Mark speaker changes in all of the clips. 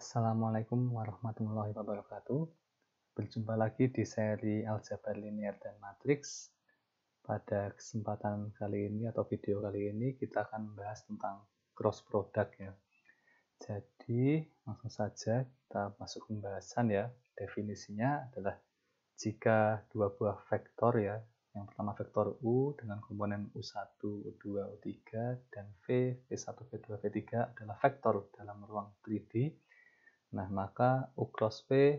Speaker 1: Assalamualaikum warahmatullahi wabarakatuh. Berjumpa lagi di seri Aljabar Linear dan Matriks. Pada kesempatan kali ini atau video kali ini kita akan membahas tentang cross product ya. Jadi langsung saja kita masuk pembahasan ya. Definisinya adalah jika dua buah vektor ya, yang pertama vektor U dengan komponen U1, U2, U3 dan V, V1, V2, V3 adalah vektor dalam ruang 3D. Nah, maka U cross V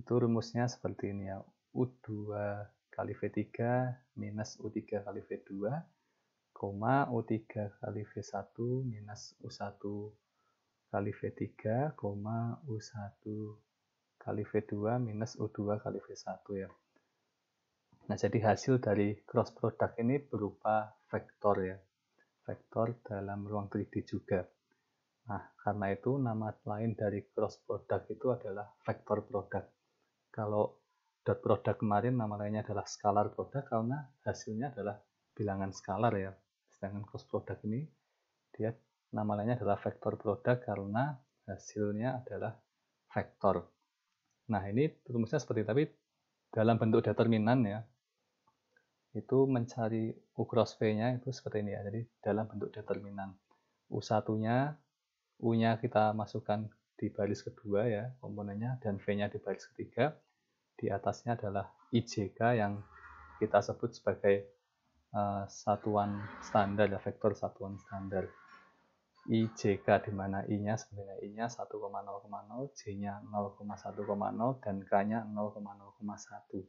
Speaker 1: itu rumusnya seperti ini ya. U2 kali V3 minus U3 kali V2, U3 kali V1 minus U1 kali V3, U1 kali V2 minus U2 kali V1 ya. Nah, jadi hasil dari cross product ini berupa vektor ya. Vektor dalam ruang 3D juga. Nah, karena itu nama lain dari cross product itu adalah vector product. Kalau dot product kemarin nama lainnya adalah scalar product karena hasilnya adalah bilangan skalar ya. Sedangkan cross product ini dia nama lainnya adalah vector product karena hasilnya adalah vektor. Nah, ini rumusnya seperti tapi dalam bentuk determinan ya. Itu mencari U cross V-nya itu seperti ini ya. Jadi dalam bentuk determinan. U1-nya U-nya kita masukkan di baris kedua ya komponennya dan V-nya di baris ketiga. Di atasnya adalah IJK yang kita sebut sebagai satuan standar ya, vektor satuan standar. IJK di mana I-nya sebenarnya I-nya 1,0,0, J-nya 0,1,0 dan K-nya 0,0,1.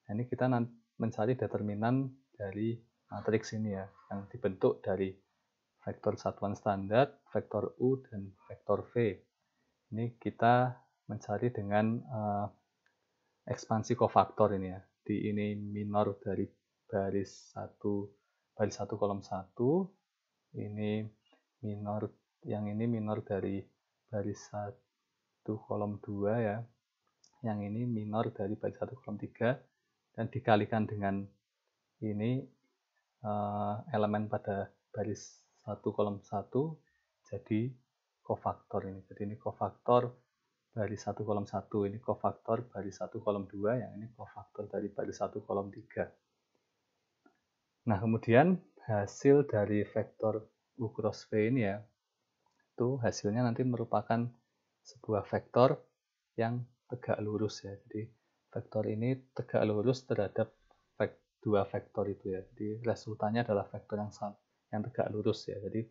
Speaker 1: Nah, ini kita mencari determinan dari matriks ini ya yang dibentuk dari vektor satuan standar, vektor U, dan vektor V. Ini kita mencari dengan ekspansi kofaktor ini ya. Di ini minor dari baris 1 kolom 1. Ini minor, yang ini minor dari baris 1 kolom 2 ya. Yang ini minor dari baris 1 kolom 3 dan dikalikan dengan ini elemen pada baris 1 kolom 1 jadi kofaktor ini. Jadi ini kofaktor baris 1 kolom 1, ini kofaktor baris 1 kolom 2, yang ini kofaktor dari baris 1 kolom 3. Nah, kemudian hasil dari vektor U cross V ini ya, itu hasilnya nanti merupakan sebuah vektor yang tegak lurus ya. Jadi vektor ini tegak lurus terhadap dua vektor itu ya. Jadi resultannya adalah vektor yang tegak lurus ya. Jadi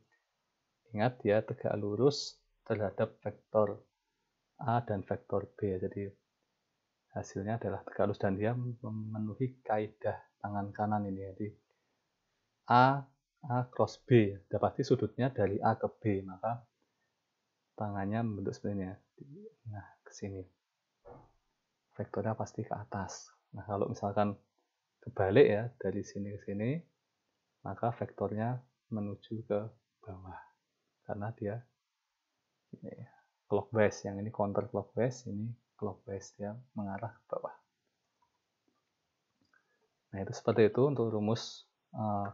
Speaker 1: ingat ya, tegak lurus terhadap vektor A dan vektor B. Jadi hasilnya adalah tegak lurus dan dia memenuhi kaidah tangan kanan ini. Jadi A cross B. Dapati sudutnya dari A ke B, maka tangannya membentuk seperti ini ya. Nah, ke sini. Vektornya pasti ke atas. Nah, kalau misalkan kebalik ya, dari sini ke sini, maka vektornya menuju ke bawah. Karena dia ini clockwise, yang ini counter clockwise, ini clockwise, dia mengarah ke bawah. Nah, itu seperti itu untuk rumus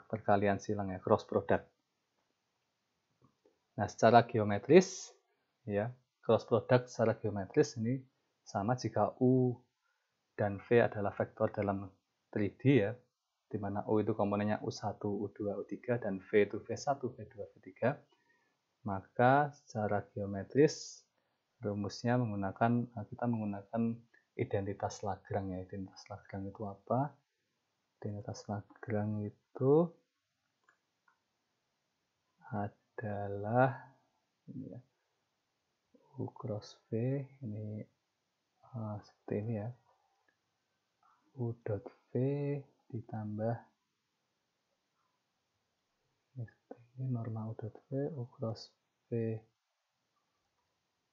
Speaker 1: perkalian silang ya, cross product. Nah, secara geometris ya, cross product secara geometris ini sama jika U dan V adalah vektor dalam 3D ya, di mana U itu komponennya U1, U2, U3 dan V itu V1, V2, V3. Maka secara geometris rumusnya kita menggunakan identitas Lagrange ya. Identitas Lagrange itu apa? Identitas Lagrange itu adalah ini ya, U cross V ini seperti ini ya. U dot V ditambah ini norma U dot V, U cross V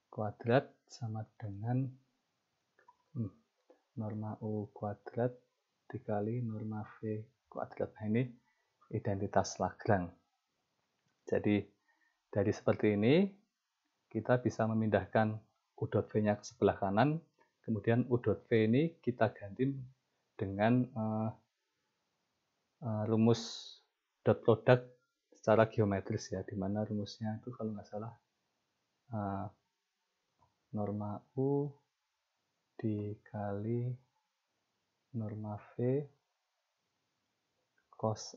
Speaker 1: kuadrat sama dengan norma U kuadrat dikali norma V kuadrat. Nah, ini identitas Lagrange. Jadi dari seperti ini kita bisa memindahkan U dot V-nya ke sebelah kanan, kemudian U dot V ini kita ganti dengan rumus dot product secara geometris ya, di mana rumusnya itu kalau nggak salah norma U dikali norma V cos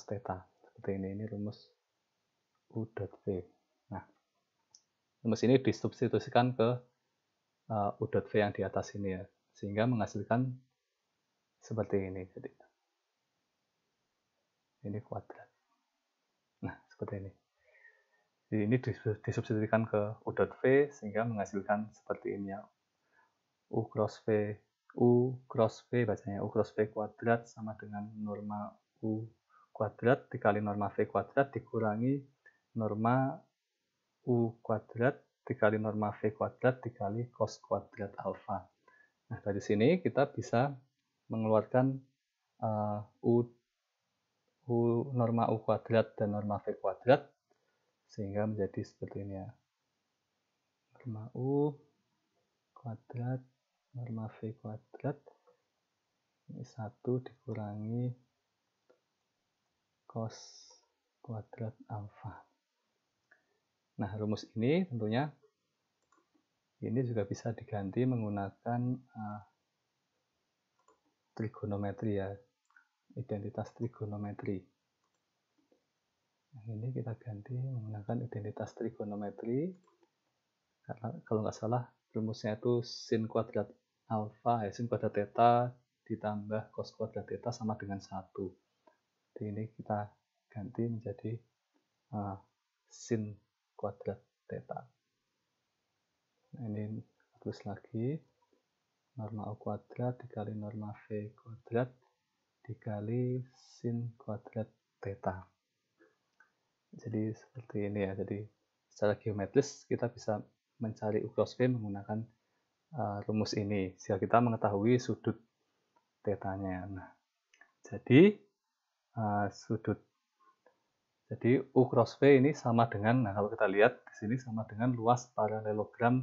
Speaker 1: theta. Seperti ini rumus U dot V. Nah, rumus ini disubstitusikan ke U dot V yang di atas ini ya, sehingga menghasilkan seperti ini. Jadi ini kuadrat. Nah, seperti ini. Jadi ini disubstitusikan ke U dot V sehingga menghasilkan seperti ini ya. U cross V bacanya U cross V kuadrat sama dengan norma U kuadrat dikali norma V kuadrat dikurangi norma U kuadrat dikali norma V kuadrat dikali cos kuadrat alfa. Nah, dari sini kita bisa mengeluarkan norma U kuadrat dan norma V kuadrat sehingga menjadi seperti ini ya. Norma U kuadrat norma V kuadrat ini 1 dikurangi cos kuadrat alfa. Nah, rumus ini tentunya ini juga bisa diganti menggunakan trigonometri ya, identitas trigonometri. Nah, ini kita ganti menggunakan identitas trigonometri. Karena kalau nggak salah rumusnya itu sin kuadrat alfa sin kuadrat theta ditambah cos kuadrat theta sama dengan 1. Jadi ini kita ganti menjadi sin kuadrat theta. Nah, ini tulis lagi norma U kuadrat dikali norma V kuadrat dikali sin kuadrat theta. Jadi seperti ini ya. Jadi secara geometris kita bisa mencari U cross V menggunakan rumus ini sehingga kita mengetahui sudut tetanya. Nah, jadi U cross V ini sama dengan, nah kalau kita lihat di sini sama dengan luas paralelogram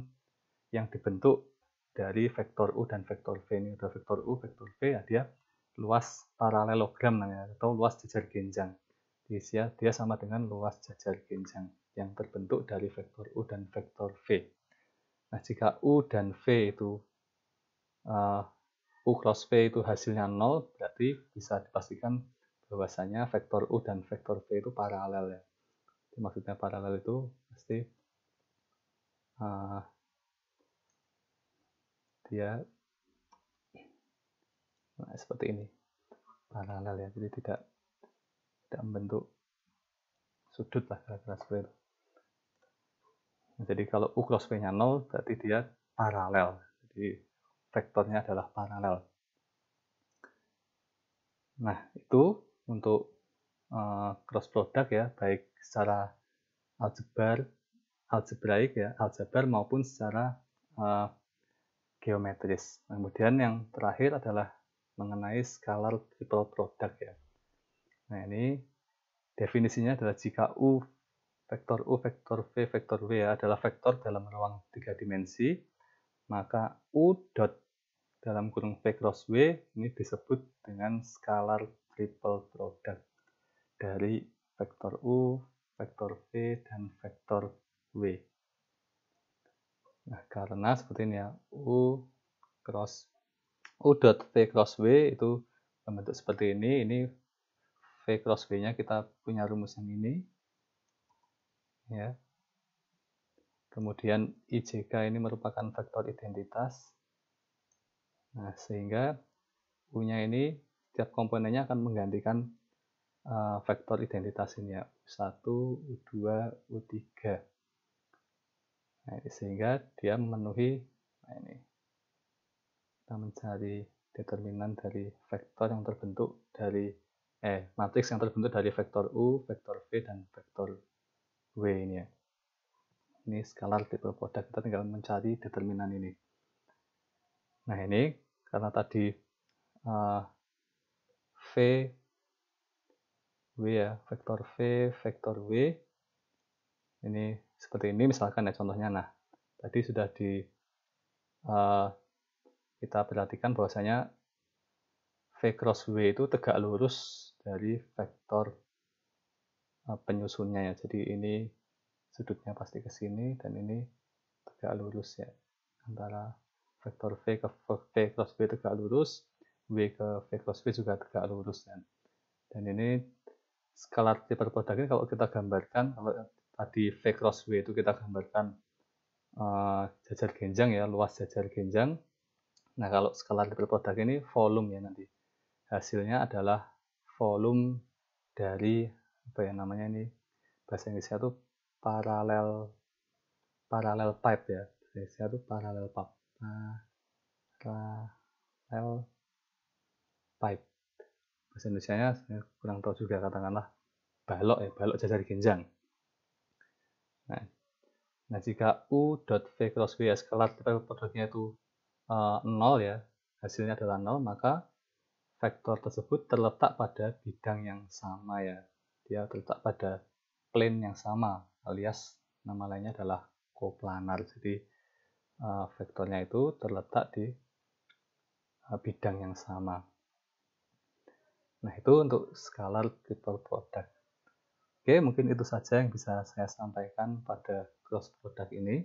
Speaker 1: yang dibentuk dari vektor U dan vektor V. Ini ada vektor U, vektor V ya, dia luas paralelogram namanya atau luas jejar genjang. Jadi dia sama dengan luas jejar genjang yang terbentuk dari vektor U dan vektor V. Nah, jika U dan V itu U cross V itu hasilnya 0, berarti bisa dipastikan bahwasanya vektor U dan vektor V itu paralel ya. Jadi, maksudnya paralel itu pasti dia seperti ini, paralel ya. Jadi tidak membentuk sudut lah kira-kira seperti itu. Nah, jadi kalau U cross V-nya 0 berarti dia paralel. Jadi vektornya adalah paralel. Nah, itu untuk cross product ya, baik secara algebraik ya, aljabar maupun secara geometris. Kemudian yang terakhir adalah mengenai scalar triple product ya. Nah, ini definisinya adalah jika U, vektor V, vektor W ya, adalah vektor dalam ruang 3 dimensi, maka U dot dalam kurung V cross W ini disebut dengan scalar triple product dari vektor U, vektor V, dan vektor W. Nah, karena seperti ini ya, U dot V cross W itu membentuk seperti ini V cross W-nya kita punya rumus yang ini. Ya. Kemudian IJK ini merupakan vektor identitas. Nah, sehingga U-nya ini setiap komponennya akan menggantikan vektor identitas ini ya, U1, U2, U3. Nah, sehingga dia memenuhi, nah ini kita mencari determinan dari vektor yang terbentuk dari matriks yang terbentuk dari vektor U, vektor V, dan vektor W ini ya. Ini scalar triple product, kita tinggal mencari determinan ini. Nah, ini karena tadi V, W ya, vektor V, vektor W, ini seperti ini misalkan ya contohnya. Nah, tadi sudah kita perhatikan bahwasanya V cross W itu tegak lurus dari vektor penyusunnya ya. Jadi ini sudutnya pasti ke sini dan ini tegak lurus ya, antara vektor V ke V cross V tegak lurus, W ke V cross V juga tegak lurus kan. Dan ini skalar triple product ini kalau kita gambarkan, kalau tadi V cross W itu kita gambarkan jajar genjang ya, luas jajar genjang. Nah kalau skalar triple product ini volume ya, nanti hasilnya adalah volume dari apa ya namanya ini, bahasa Inggrisnya itu parallel pipe ya, bahasa Inggrisnya itu parallel pipe, bahasa Indonesianya saya kurang tahu juga, katakanlah balok ya, balok jajar genjang. Nah jika U dot V cross V skalar triple produknya itu 0 ya, hasilnya adalah 0, maka vektor tersebut terletak pada bidang yang sama ya, dia terletak pada plane yang sama, alias nama lainnya adalah koplanar. Jadi vektornya itu terletak di bidang yang sama. Nah itu untuk skalar triple product. Oke, mungkin itu saja yang bisa saya sampaikan pada cross product ini.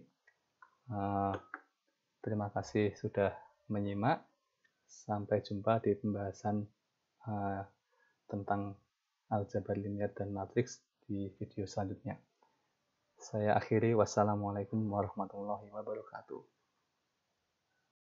Speaker 1: Terima kasih sudah menyimak. Sampai jumpa di pembahasan tentang aljabar linear dan matriks di video selanjutnya. Saya akhiri, wassalamualaikum warahmatullahi wabarakatuh.